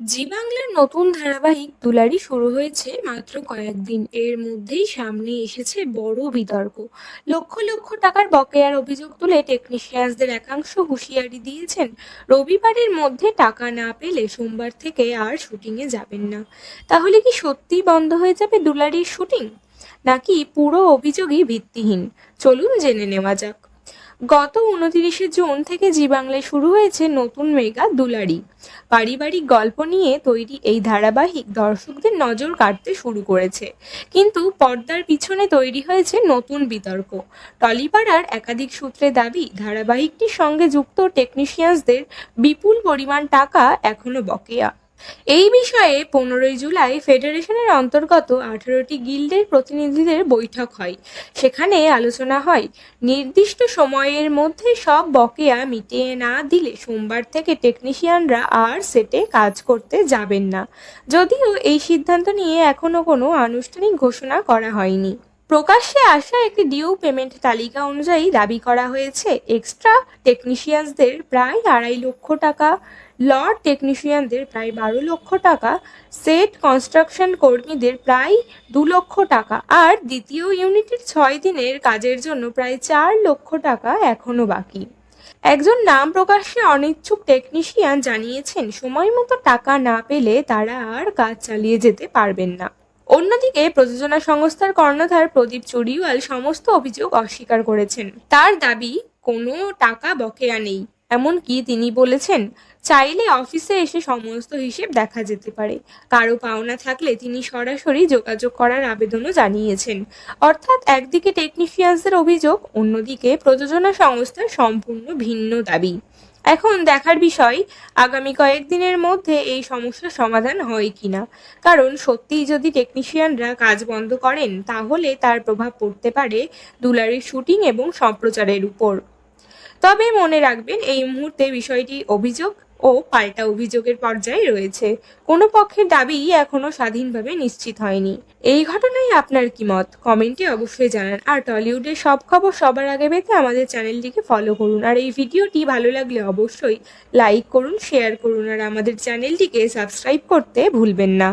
জি বাংলার নতুন ধারাবাহিক দুলারি শুরু হয়েছে মাত্র কয়েকদিন এর মধ্যেই সামনে এসেছে বড় বিতর্ক। লক্ষ লক্ষ টাকার বকেয়ার অভিযোগ তুলে টেকনিশিয়ানদের একাংশ হুঁশিয়ারি দিয়েছেন, রবিবারের মধ্যে টাকা না পেলে সোমবার থেকে আর শুটিংয়ে যাবেন না। তাহলে কি সত্যিই বন্ধ হয়ে যাবে দুলারির শুটিং, নাকি পুরো অভিযোগই ভিত্তিহীন? চলুন জেনে নেওয়া যাক। গত 29শে জুন থেকে জি বাংলায় শুরু হয়েছে নতুন মেগা দুলারি। পারিবারিক গল্প নিয়ে তৈরি এই ধারাবাহিক দর্শকদের নজর কাড়তে শুরু করেছে, কিন্তু পর্দার পিছনে তৈরি হয়েছে নতুন বিতর্ক। টলিপাড়ার একাধিক সূত্রে দাবি, ধারাবাহিকটির সঙ্গে যুক্ত টেকনিশিয়ানদের বিপুল পরিমাণ টাকা এখনো বকেয়া। এই বিষয়ে 15ই জুলাই ফেডারেশনের অন্তর্গত 18টি গিল্ডের প্রতিনিধিদের বৈঠক হয়। সেখানে আলোচনা হয়, নির্দিষ্ট সময়ের মধ্যে সব বকেয়া মিটিয়ে না দিলে সোমবার থেকে টেকনিশিয়ানরা আর সেটে কাজ করতে যাবেন না। যদিও এই সিদ্ধান্ত নিয়ে এখনো কোনো আনুষ্ঠানিক ঘোষণা করা হয়নি। প্রকাশ্যে আসা একটি ডিউ পেমেন্ট তালিকা অনুযায়ী দাবি করা হয়েছে, এক্সট্রা টেকনিশিয়ানদের প্রায় 2.5 লক্ষ টাকা, লর্ড টেকনিশিয়ানদের প্রায় 12 লক্ষ টাকা, সেট কনস্ট্রাকশন কর্মীদের প্রায় 2 লক্ষ টাকা, আর দ্বিতীয় ইউনিটের 6 দিনের কাজের জন্য প্রায় 4 লক্ষ টাকা এখনো বাকি। একজন নাম প্রকাশে অনিচ্ছুক টেকনিশিয়ান জানিয়েছেন, সময় মতো টাকা না পেলে তারা আর কাজ চালিয়ে যেতে পারবেন না। অন্যদিকে প্রযোজনা সংস্থার কর্ণধার প্রদীপ চুরিওয়াল সমস্ত অভিযোগ অস্বীকার করেছেন। তার দাবি, কোনো টাকা বকেয়া নেই। এমনকি তিনি বলেছেন, চাইলে অফিসে এসে সমস্ত হিসেব দেখা যেতে পারে। কারো পাওনা থাকলে তিনি সরাসরি যোগাযোগ করার আবেদনও জানিয়েছেন। অর্থাৎ একদিকে টেকনিশিয়ানদের অভিযোগ, অন্যদিকে প্রযোজনা সংস্থার সম্পূর্ণ ভিন্ন দাবি। এখন দেখার বিষয়, আগামী কয়েকদিনের মধ্যে এই সমস্যার সমাধান হয় কিনা। কারণ সত্যিই যদি টেকনিশিয়ানরা কাজ বন্ধ করেন, তাহলে তার প্রভাব পড়তে পারে দুলারির শুটিং এবং সম্প্রচারের উপর। তবে মনে রাখবেন, এই মুহূর্তে বিষয়টি অভিযোগ ও পাল্টা অভিযোগের পর্যায়ে রয়েছে। কোনো পক্ষের দাবি এখনো স্বাধীনভাবে নিশ্চিত হয়নি। এই ঘটনায় আপনার কি মত, কমেন্টে অবশ্যই জানান। আর টলিউডের সব খবর সবার আগে পেতে আমাদের চ্যানেলটিকে ফলো করুন। আর এই ভিডিওটি ভালো লাগলে অবশ্যই লাইক করুন, শেয়ার করুন, আর আমাদের চ্যানেলটিকে সাবস্ক্রাইব করতে ভুলবেন না।